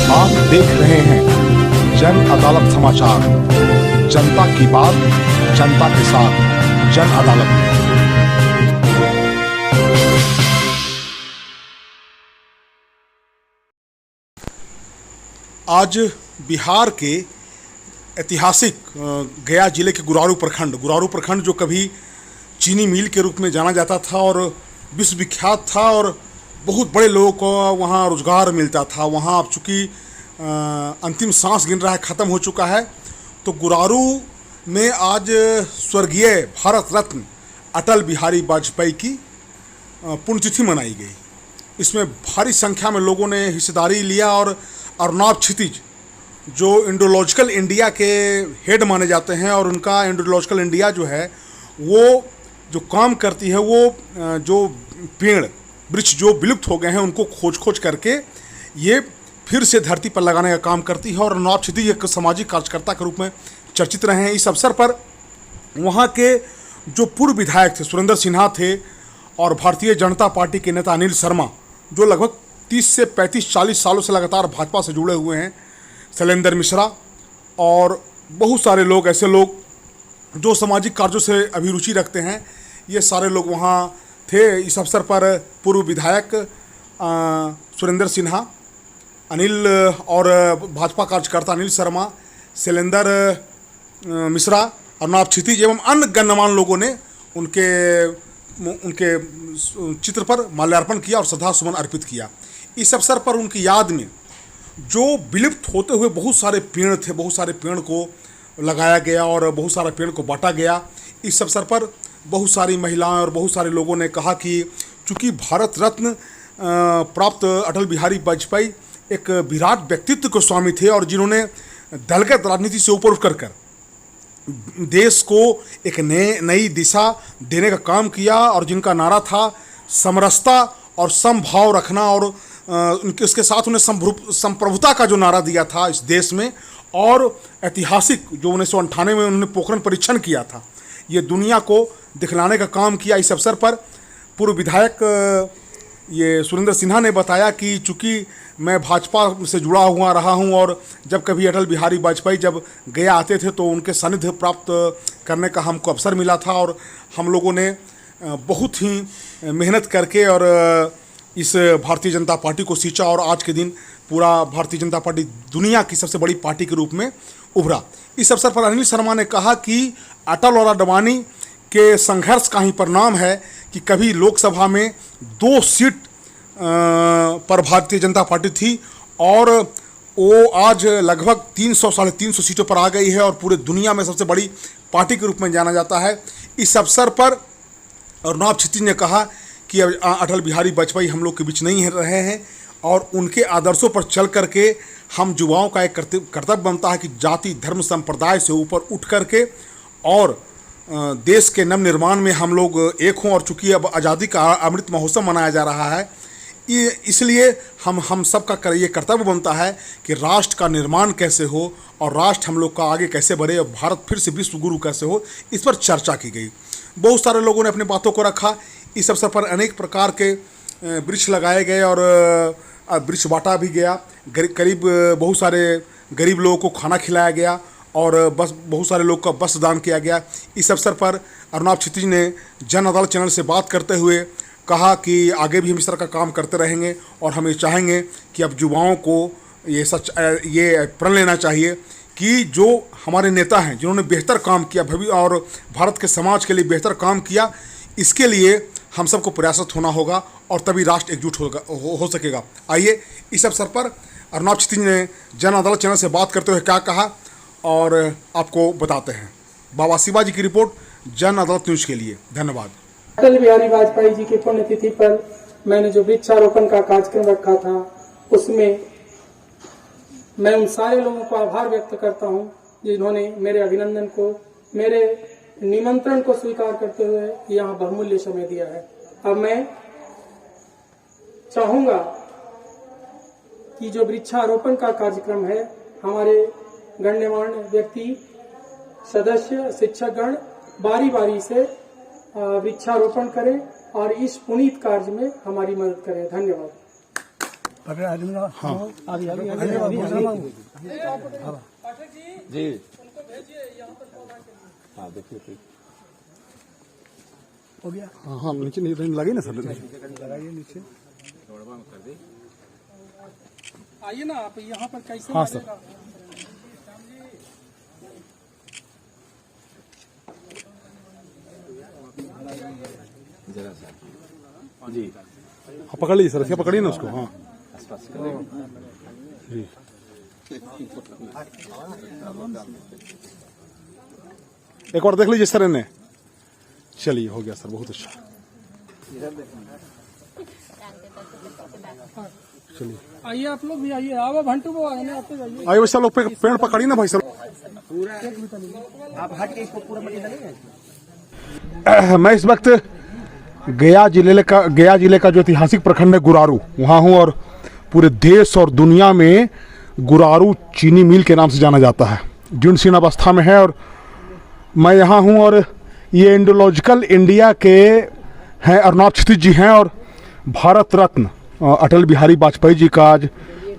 आप देख रहे हैं जन अदालत समाचार। जनता की बात जनता के साथ, जन अदालत में। आज बिहार के ऐतिहासिक गया जिले के गुरारू प्रखंड जो कभी चीनी मिल के रूप में जाना जाता था और विश्वविख्यात था और बहुत बड़े लोगों को वहाँ रोजगार मिलता था, वहाँ अब चूँकि अंतिम सांस गिन रहा है, ख़त्म हो चुका है। तो गुरारू में आज स्वर्गीय भारत रत्न अटल बिहारी वाजपेयी की पुण्यतिथि मनाई गई। इसमें भारी संख्या में लोगों ने हिस्सेदारी लिया और अर्नाब क्षितिज जो इंडोलॉजिकल इंडिया के हेड माने जाते हैं और उनका इंडोलॉजिकल इंडिया जो है वो जो काम करती है वो जो पेड़ वृक्ष जो विलुप्त हो गए हैं उनको खोज करके ये फिर से धरती पर लगाने का काम करती है। और अर्नाब क्षितिज एक सामाजिक कार्यकर्ता के रूप में चर्चित रहे हैं। इस अवसर पर वहाँ के जो पूर्व विधायक थे सुरेंद्र सिन्हा थे और भारतीय जनता पार्टी के नेता अनिल शर्मा जो लगभग 30 से 35-40 सालों से लगातार भाजपा से जुड़े हुए हैं, शैलेंद्र मिश्रा और बहुत सारे लोग, ऐसे लोग जो सामाजिक कार्यों से अभिरुचि रखते हैं, ये सारे लोग वहाँ थे। इस अवसर पर पूर्व विधायक सुरेंद्र सिन्हा, अनिल और भाजपा कार्यकर्ता अनिल शर्मा, शैलेंद्र मिश्रा, अर्नाब क्षितिज एवं अन्य गण्यमान्य लोगों ने उनके चित्र पर माल्यार्पण किया और श्रद्धा सुमन अर्पित किया। इस अवसर पर उनकी याद में जो विलुप्त होते हुए बहुत सारे पेड़ थे, बहुत सारे पेड़ को लगाया गया और बहुत सारे पेड़ को बांटा गया। इस अवसर पर बहुत सारी महिलाएं और बहुत सारे लोगों ने कहा कि चूँकि भारत रत्न प्राप्त अटल बिहारी वाजपेयी एक विराट व्यक्तित्व के स्वामी थे और जिन्होंने दलगत राजनीति से ऊपर उठकर देश को एक नई दिशा देने का काम किया और जिनका नारा था समरसता और समभाव रखना और उसके साथ उन्हें संप्रभुता का जो नारा दिया था इस देश में और ऐतिहासिक जो 1998 में उन्होंने पोखरण परीक्षण किया था, ये दुनिया को दिखलाने का काम किया। इस अवसर पर पूर्व विधायक ये सुरेंद्र सिन्हा ने बताया कि चूँकि मैं भाजपा से जुड़ा हुआ रहा हूं और जब कभी अटल बिहारी वाजपेयी जब गया आते थे तो उनके सानिध्य प्राप्त करने का हमको अवसर मिला था और हम लोगों ने बहुत ही मेहनत करके और इस भारतीय जनता पार्टी को सींचा और आज के दिन पूरा भारतीय जनता पार्टी दुनिया की सबसे बड़ी पार्टी के रूप में उभरा। इस अवसर पर अनिल शर्मा ने कहा कि अटल और अडवाणी के संघर्ष का ही परिणाम है कि कभी लोकसभा में 2 सीट पर भारतीय जनता पार्टी थी और वो आज लगभग 300-350 सीटों पर आ गई है और पूरे दुनिया में सबसे बड़ी पार्टी के रूप में जाना जाता है। इस अवसर पर अर्नाब क्षितिज ने कहा कि अटल बिहारी वाजपेयी हम लोग के बीच नहीं रहे हैं और उनके आदर्शों पर चल करके हम युवाओं का एक कर्तव्य बनता है कि जाति धर्म संप्रदाय से ऊपर उठ करके और देश के नव निर्माण में हम लोग एक हों। और चूँकि अब आज़ादी का अमृत महोत्सव मनाया जा रहा है, इसलिए हम सब का ये कर्तव्य बनता है कि राष्ट्र का निर्माण कैसे हो और राष्ट्र हम लोग का आगे कैसे बढ़े और भारत फिर से विश्व गुरु कैसे हो, इस पर चर्चा की गई। बहुत सारे लोगों ने अपनी बातों को रखा। इस अवसर पर अनेक प्रकार के वृक्ष लगाए गए और वृक्ष बांटा भी गया। करीब बहुत सारे गरीब लोगों को खाना खिलाया गया और बस बहुत सारे लोग का बस दान किया गया। इस अवसर पर अर्नाब क्षितिज ने जन अदालत चैनल से बात करते हुए कहा कि आगे भी हम इस तरह का काम करते रहेंगे और हम ये चाहेंगे कि अब युवाओं को ये प्रण लेना चाहिए कि जो हमारे नेता हैं जिन्होंने बेहतर काम किया भविष्य और भारत के समाज के लिए बेहतर काम किया, इसके लिए हम सबको प्रयासरत होना होगा और तभी राष्ट्र एकजुट हो सकेगा। आइए इस अवसर पर अर्नाब क्षितिज ने जन अदालत चैनल से बात करते हुए क्या कहा और आपको बताते हैं। बाबा शिवाजी की रिपोर्ट जन अदालत न्यूज के लिए। धन्यवाद। अटल बिहारी वाजपेयी जी की पुण्यतिथि पर मैंने जो वृक्षारोपण का कार्यक्रम रखा था उसमें मैं उन सारे लोगों को आभार व्यक्त करता हूं जिन्होंने मेरे अभिनंदन को, मेरे निमंत्रण को स्वीकार करते हुए यहाँ बहुमूल्य समय दिया है। अब मैं चाहूंगा कि जो वृक्षारोपण का कार्यक्रम है हमारे गण्यमान्य व्यक्ति, सदस्य, शिक्षकगण बारी बारी से वृक्षारोपण करें और इस पुनीत कार्य में हमारी मदद करें। धन्यवाद। जी हाँ देखिए ठीक हो गया। हाँ नीचे नहीं लगे ना सर, लगाइए नीचे। आइए ना आप यहाँ पर कैसे हाँ सर। मारेगा? जरा सा जी हाँ पकड़ लीजिए सर, ऐसे पकड़िए ना उसको। हाँ आसपास करें। जी एक बार देख लीजिए सर इन्हें। चलिए हो गया सर, बहुत अच्छा। चलिए आइए आप लोग भी आइए, आओ भंटू वो आए ना, आपके जाइए। आइए वैसे लोग पेड़ पकड़िए ना भाई सर। आप हट के इसको पूरा मटी डालेंगे। मैं इस वक्त गया जिले का जो ऐतिहासिक प्रखंड है गुरारू, वहाँ हूँ। और पूरे देश और दुनिया में गुरारू चीनी मिल के नाम से जाना जाता है, जीर्ण अवस्था में है। और मैं यहाँ हूँ और ये इंडोलॉजिकल इंडिया के हैं अर्नाब क्षितिज जी हैं। और भारत रत्न अटल बिहारी वाजपेयी जी का आज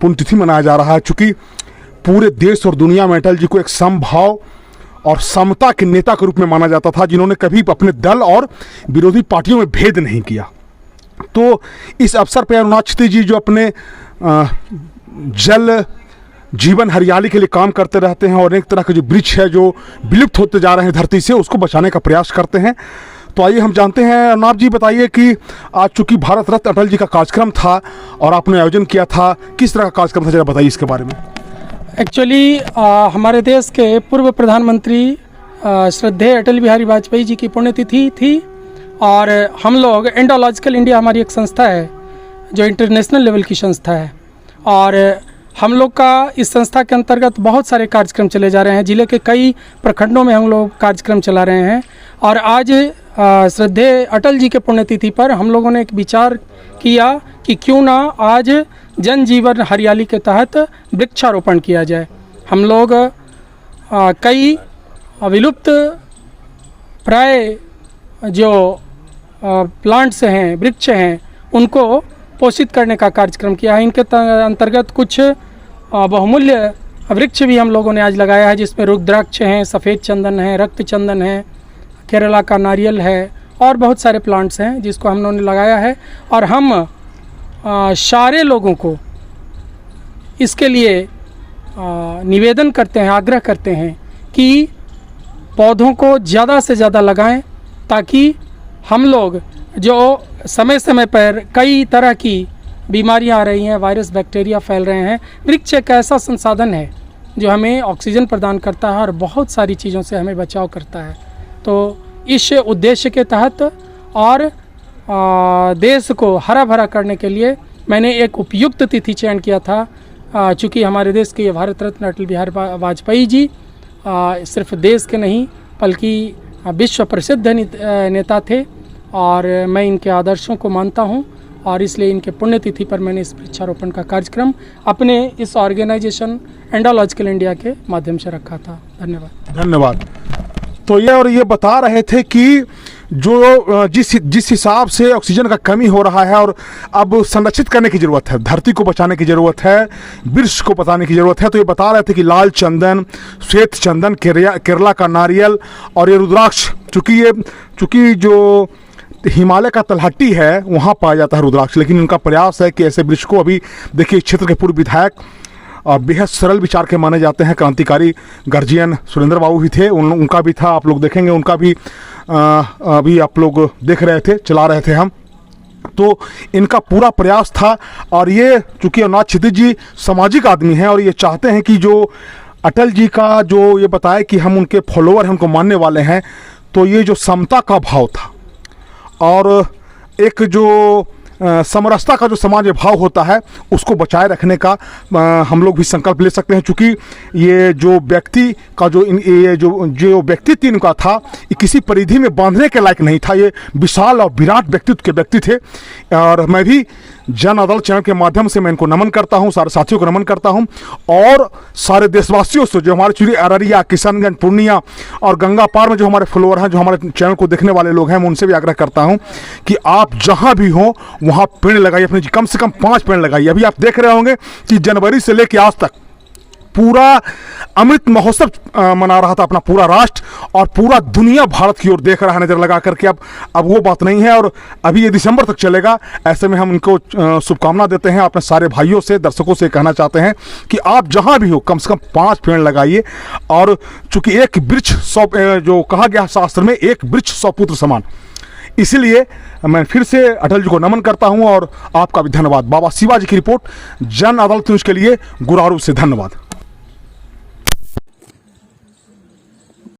पुण्यतिथि मनाया जा रहा है। चूँकि पूरे देश और दुनिया में अटल जी को एक समभाव और समता के नेता के रूप में माना जाता था, जिन्होंने कभी अपने दल और विरोधी पार्टियों में भेद नहीं किया। तो इस अवसर पर अर्नाब क्षितिज जी जो अपने जल जीवन हरियाली के लिए काम करते रहते हैं और अनेक तरह के जो वृक्ष है जो विलुप्त होते जा रहे हैं धरती से, उसको बचाने का प्रयास करते हैं। तो आइए हम जानते हैं। अर्नाब जी बताइए कि आज चूंकि भारत रत्न अटल जी का कार्यक्रम था और आपने आयोजन किया था, किस तरह का कार्यक्रम था, जरा बताइए इसके बारे में। एक्चुअली हमारे देश के पूर्व प्रधानमंत्री श्रद्धेय अटल बिहारी वाजपेयी जी की पुण्यतिथि थी और हम लोग इंडोलॉजिकल इंडिया हमारी एक संस्था है जो इंटरनेशनल लेवल की संस्था है। और हम लोग का इस संस्था के अंतर्गत बहुत सारे कार्यक्रम चले जा रहे हैं। जिले के कई प्रखंडों में हम लोग कार्यक्रम चला रहे हैं। और आज श्रद्धेय अटल जी के पुण्यतिथि पर हम लोगों ने एक विचार किया कि क्यों ना आज जन जीवन हरियाली के तहत वृक्षारोपण किया जाए। हम लोग कई विलुप्त प्राय जो प्लांट्स हैं, वृक्ष हैं, उनको पोषित करने का कार्यक्रम किया है। इनके अंतर्गत कुछ बहुमूल्य वृक्ष भी हम लोगों ने आज लगाया है, जिसमें रुद्राक्ष हैं, सफ़ेद चंदन है, रक्त चंदन है, केरला का नारियल है और बहुत सारे प्लांट्स हैं जिसको हम लोगों ने लगाया है। और हम सारे लोगों को इसके लिए निवेदन करते हैं, आग्रह करते हैं कि पौधों को ज़्यादा से ज़्यादा लगाएं, ताकि हम लोग जो समय समय पर कई तरह की बीमारियां आ रही हैं, वायरस बैक्टीरिया फैल रहे हैं। वृक्ष एक ऐसा संसाधन है जो हमें ऑक्सीजन प्रदान करता है और बहुत सारी चीज़ों से हमें बचाव करता है। तो इस उद्देश्य के तहत और देश को हरा भरा करने के लिए मैंने एक उपयुक्त तिथि चयन किया था। चूँकि हमारे देश के भारत रत्न अटल बिहारी वाजपेयी जी सिर्फ देश के नहीं बल्कि विश्व प्रसिद्ध नेता थे और मैं इनके आदर्शों को मानता हूं और इसलिए इनके पुण्यतिथि पर मैंने इस वृक्षारोपण का कार्यक्रम अपने इस ऑर्गेनाइजेशन इंडोलॉजिकल इंडिया के माध्यम से रखा था। धन्यवाद। तो ये बता रहे थे कि जो जिस हिसाब से ऑक्सीजन का कमी हो रहा है और अब संरक्षित करने की ज़रूरत है, धरती को बचाने की ज़रूरत है, वृक्ष को बचाने की ज़रूरत है। तो ये बता रहे थे कि लाल चंदन, श्वेत चंदन, केरला का नारियल और ये रुद्राक्ष, चूँकि जो हिमालय का तलहटी है वहाँ पाया जाता है रुद्राक्ष, लेकिन उनका प्रयास है कि ऐसे वृक्ष को, अभी देखिए क्षेत्र के पूर्व विधायक और बेहद सरल विचार के माने जाते हैं, क्रांतिकारी गार्जियन सुरेंद्र बाबू भी थे, उनका भी था, आप लोग देखेंगे उनका भी अभी आप लोग देख रहे थे, चला रहे थे हम। तो इनका पूरा प्रयास था। और ये चूँकि अर्नाब क्षितिज जी सामाजिक आदमी हैं और ये चाहते हैं कि जो अटल जी का जो ये बताया कि हम उनके फॉलोअर हैं, उनको मानने वाले हैं, तो ये जो समता का भाव था और एक जो समरसता का जो समाज भाव होता है उसको बचाए रखने का हम लोग भी संकल्प ले सकते हैं। चूँकि ये जो व्यक्ति का ये जो व्यक्तित्व इनका था, ये किसी परिधि में बांधने के लायक नहीं था। ये विशाल और विराट व्यक्तित्व के व्यक्ति थे। और मैं भी जन अदालत चैनल के माध्यम से मैं इनको नमन करता हूं, सारे साथियों को नमन करता हूं और सारे देशवासियों से जो हमारे चुरी अररिया, किशनगंज, पूर्णिया और गंगा पार में जो हमारे फॉलोअर हैं, जो हमारे चैनल को देखने वाले लोग हैं, मैं उनसे भी आग्रह करता हूं कि आप जहां भी हो वहां पेड़ लगाइए, अपने कम से कम 5 पेड़ लगाइए। अभी आप देख रहे होंगे कि जनवरी से लेकर आज तक पूरा अमृत महोत्सव मना रहा था अपना पूरा राष्ट्र, और पूरा दुनिया भारत की ओर देख रहा है नजर लगा करके। अब वो बात नहीं है, और अभी ये दिसंबर तक चलेगा। ऐसे में हम इनको शुभकामना देते हैं। अपने सारे भाइयों से, दर्शकों से कहना चाहते हैं कि आप जहां भी हो कम से कम 5 पेड़ लगाइए। और चूंकि एक वृक्ष 100, जो कहा गया शास्त्र में, एक वृक्ष 100 पुत्र समान, इसीलिए मैं फिर से अटल जी को नमन करता हूं और आपका भी धन्यवाद। बाबा शिवाजी की रिपोर्ट, जन अदालत न्यूज के लिए गुरारू से धन्यवाद।